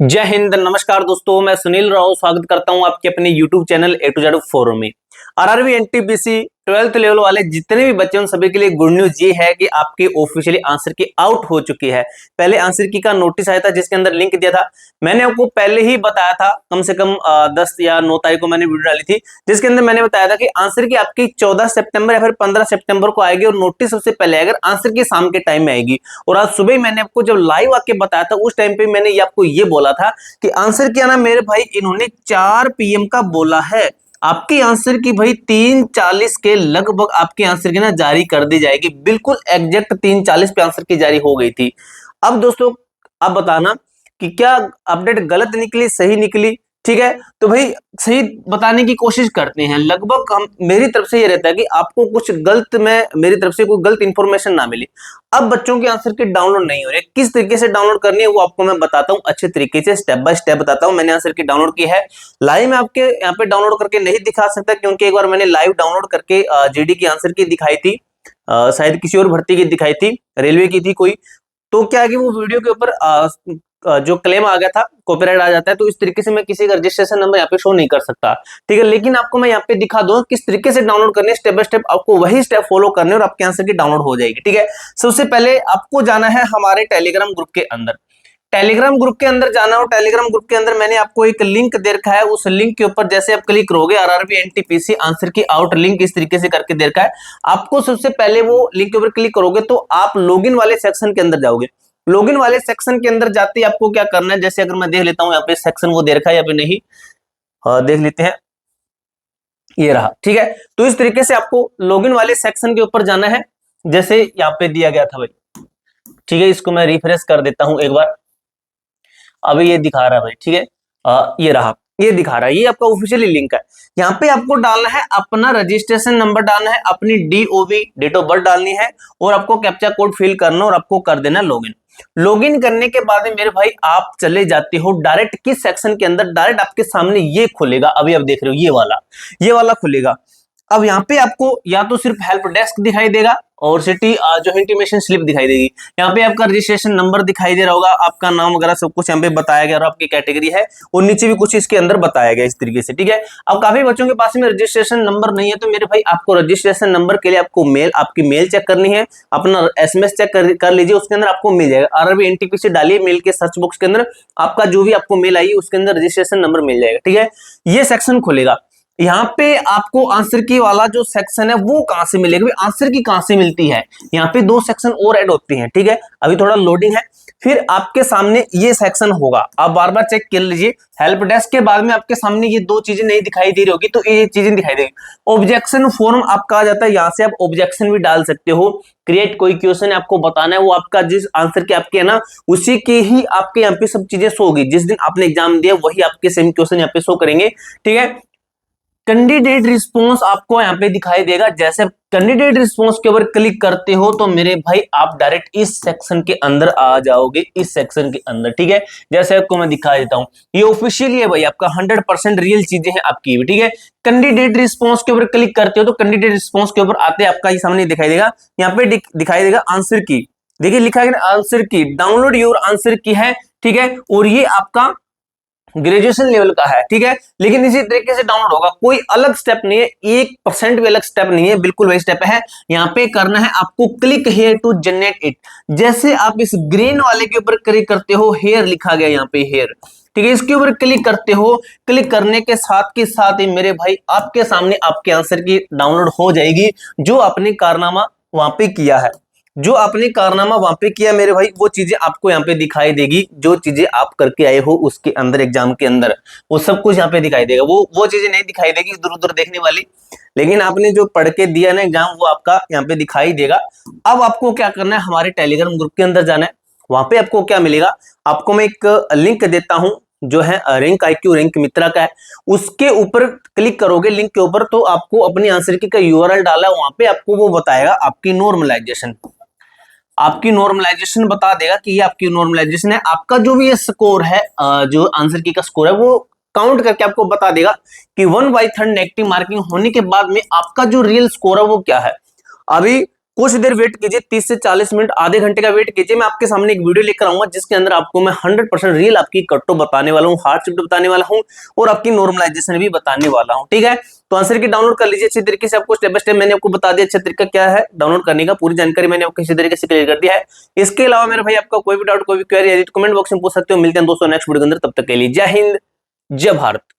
जय हिंद, नमस्कार दोस्तों, मैं सुनील राव स्वागत करता हूं आपके अपने YouTube channel A to Z forum में। आरआरबी एनटीपीसी 12th लेवल वाले जितने भी बच्चे उन सभी के लिए गुड न्यूज ये है कि आपके ऑफिशियली आंसर की आउट हो चुकी है। पहले आंसर की का नोटिस आया था जिसके अंदर लिंक दिया था, मैंने आपको पहले ही बताया था, कम से कम 10 या 9 तारीख को मैंने वीडियो डाली थी जिसके अंदर मैंने बताया था कि आंसर की आपकी 14 सितंबर या फिर 15 सितंबर को आएगी और नोटिस सबसे पहले अगर आंसर की शाम के टाइम में आएगी। और आज सुबह ही मैंने आपको जब लाइव आके बताया था उस टाइम पे मैंने ये आपको ये बोला था कि आंसर क्या ना मेरे भाई इन्होंने 4 PM का बोला है, आपकी आंसर की भाई 3:40 के लगभग आपके आंसर की ना जारी कर दी जाएगी। बिल्कुल एग्जैक्ट 3:40 पे आंसर की जारी हो गई थी। अब दोस्तों आप बताना कि क्या अपडेट गलत निकली सही निकली, ठीक है? तो भाई सही बताने की कोशिश करते हैं। लगभग हम मेरी तरफ से ये रहता है कि आपको कुछ गलत में मेरी तरफ से कोई गलत इंफॉर्मेशन ना मिले। अब बच्चों के आंसर की डाउनलोड नहीं हो रही, किस तरीके से डाउनलोड करनी है वो आपको मैं बताता हूं, अच्छे तरीके से स्टेप बाय स्टेप बताता हूं। मैंने आंसर की डाउनलोड की है, लाइव में आपके यहाँ पे डाउनलोड करके नहीं दिखा सकता क्योंकि एक बार मैंने लाइव डाउनलोड करके जीडी की आंसर की दिखाई थी, शायद किसी और भर्ती की दिखाई थी, रेलवे की थी कोई। तो क्या है कि वो वीडियो के ऊपर जो क्लेम आ गया था, कॉपीराइट आ जाता है, तो इस तरीके से मैं किसी का रजिस्ट्रेशन नंबर यहाँ पे शो नहीं कर सकता, ठीक है? लेकिन आपको मैं यहाँ पे दिखा दूं किस तरीके से डाउनलोड करनी है, स्टेप बाय स्टेप आपको वही स्टेप फॉलो करने और आपके आंसर की डाउनलोड हो जाएगी, ठीक है? सबसे पहले आपको जाना है हमारे टेलीग्राम ग्रुप के अंदर। टेलीग्राम ग्रुप के अंदर जाना हो, टेलीग्राम ग्रुप के अंदर मैंने आपको एक लिंक दे रखा है, उस लिंक के ऊपर जैसे आप क्लिक करोगे आरआरबी एनटीपीसी आंसर की आउट लिंक इस तरीके से करके दे रखा है। आपको सबसे पहले वो लिंक के ऊपर क्लिक करोगे तो आप लॉगिन वाले सेक्शन के अंदर जाओगे। लॉगिन वाले सेक्शन के अंदर जाते ही आपको क्या करना है, जैसे अगर मैं देख लेता हूं यहाँ पे सेक्शन वो दे रखा है या फिर नहीं, देख लेते हैं, ये रहा, ठीक है? तो इस तरीके से आपको लॉगिन वाले सेक्शन के ऊपर जाना है जैसे यहाँ पे दिया गया था भाई, ठीक है? इसको मैं रिफ्रेश कर देता हूं एक बार, अभी ये दिखा रहा है भाई, ठीक है? ये रहा, ये दिखा रहा है, ये आपका ऑफिशियली लिंक है। यहाँ पे आपको डालना है अपना रजिस्ट्रेशन नंबर, डालना है अपनी डीओबी डेट ऑफ बर्थ डालनी है और आपको कैप्चा कोड फिल करना और आपको कर देना लॉगिन। लॉगिन करने के बाद मेरे भाई आप चले जाते हो डायरेक्ट किस सेक्शन के अंदर, डायरेक्ट आपके सामने ये खुलेगा, अभी आप देख रहे हो ये वाला खुलेगा। अब यहाँ पे आपको या तो सिर्फ हेल्प डेस्क दिखाई देगा और सिटी जो इंटीमेशन स्लिप दिखाई देगी। यहाँ पे आपका रजिस्ट्रेशन नंबर दिखाई दे रहा होगा, आपका नाम वगैरह सब कुछ यहाँ पे बताया गया और आपकी कैटेगरी है और नीचे भी कुछ इसके अंदर बताया गया इस तरीके से, ठीक है? अब काफी बच्चों के पास में रजिस्ट्रेशन नंबर नहीं है, तो मेरे भाई आपको रजिस्ट्रेशन नंबर के लिए आपको आपकी मेल चेक करनी है, अपना SMS चेक कर लीजिए, उसके अंदर आपको मिल जाएगा। आरआरबी एनटीपीसी डालिए मेल के सर्च बॉक्स के अंदर, आपका जो भी आपको मेल आई उसके अंदर रजिस्ट्रेशन नंबर मिल जाएगा, ठीक है? ये सेक्शन खुलेगा। यहाँ पे आपको आंसर की वाला जो सेक्शन है वो कहां से मिलेगा, आंसर की कहां से मिलती है, यहाँ पे 2 सेक्शन और ऐड होते हैं, ठीक है? अभी थोड़ा लोडिंग है, फिर आपके सामने ये सेक्शन होगा, आप बार बार चेक कर लीजिए। हेल्प डेस्क के बाद में आपके सामने ये 2 चीजें नहीं दिखाई दे रही होगी, तो ये चीजें दिखाई देगी। ऑब्जेक्शन फॉर्म आपका आ जाता है, यहाँ से आप ऑब्जेक्शन भी डाल सकते हो। क्रिएट कोई क्वेश्चन आपको बताना है, वो आपका जिस आंसर के आपके है ना उसी के ही आपके यहाँ पे सब चीजें शो होगी, जिस दिन आपने एग्जाम दिया वही आपके सेम क्वेश्चन यहाँ पे शो करेंगे, ठीक है? कैंडिडेट रिस्पॉन्स आपको यहाँ पे दिखाई देगा, जैसे कैंडिडेट रिस्पॉन्स के ऊपर क्लिक करते हो तो मेरे भाई आप डायरेक्ट इस सेक्शन के अंदर आ जाओगे, इस सेक्शन के अंदर, ठीक है? जैसे आपको मैं दिखा देता हूँ, ये ऑफिशियली है भाई, आपका 100% रियल चीजें हैं आपकी, ठीक है? कैंडिडेट रिस्पॉन्स के ऊपर क्लिक करते हो तो कैंडिडेट रिस्पॉन्स के ऊपर आते आपका ये सामने दिखाई देगा, यहाँ पे दिखाई देगा आंसर की, देखिए लिखा है आंसर की, डाउनलोड योर आंसर की है, ठीक है? और ये आपका ग्रेजुएशन लेवल का है, ठीक है? लेकिन इसी तरीके से डाउनलोड होगा, कोई अलग स्टेप नहीं है, 1% भी अलग स्टेप नहीं है, बिल्कुल वही स्टेप है। यहाँ पे करना है आपको click here to generate it, जैसे आप इस ग्रीन वाले के ऊपर क्लिक करते हो, हेयर लिखा गया यहाँ पे हेयर, ठीक है? इसके ऊपर क्लिक करते हो, क्लिक करने के साथ ही मेरे भाई आपके सामने आपके आंसर की डाउनलोड हो जाएगी, जो आपने कारनामा वहां पे किया है, जो आपने कारनामा वहां पे किया मेरे भाई वो चीजें आपको यहाँ पे दिखाई देगी, जो चीजें आप करके आए हो उसके अंदर एग्जाम के अंदर वो सब कुछ यहाँ पे दिखाई देगा। वो चीजें नहीं दिखाई देगी इधर उधर देखने वाली, लेकिन आपने जो पढ़ के दिया ना एग्जाम वो आपका यहाँ पे दिखाई देगा। अब आपको क्या करना है, हमारे टेलीग्राम ग्रुप के अंदर जाना है, वहां पे आपको क्या मिलेगा, आपको मैं एक लिंक देता हूं जो है रैंक IQ रैंक मित्रा का है, उसके ऊपर क्लिक करोगे लिंक के ऊपर तो आपको अपनी आंसर की का URL डाला, वहां पे आपको वो बताएगा आपकी नॉर्मलाइजेशन बता देगा कि ये आपकी नॉर्मलाइजेशन है। आपका जो भी ये स्कोर है, जो आंसर की का स्कोर है वो काउंट करके आपको बता देगा कि 1/3 नेगेटिव मार्किंग होने के बाद में आपका जो रियल स्कोर है वो क्या है। अभी कुछ देर वेट कीजिए, 30 से 40 मिनट, आधे घंटे का वेट कीजिए। मैं आपके सामने एक वीडियो लेकर आऊंगा जिसके अंदर आपको मैं 100% रियल आपकी कट टू बताने वाला हूँ, हार्ड शिफ्ट बताने वाला हूँ और आपकी नॉर्मलाइजेशन भी बताने वाला हूँ। ठीक है, तो आंसर की डाउनलोड कर लीजिए अच्छी तरीके से। आपको स्टेप बाय स्टेप मैंने आपको बता दिया अच्छा तरीका क्या है डाउनलोड करने का, पूरी जानकारी मैंने आपको इसी तरीके से क्लियर कर दिया है। इसके अलावा मेरे भाई आपका कोई भी डाउट कोई भी क्वेरी है तो कमेंट बॉक्स में पूछ सकते हो। मिलते हैं दोस्तों नेक्स्ट वीडियो के अंदर, तब तक के लिए जय हिंद जय भारत।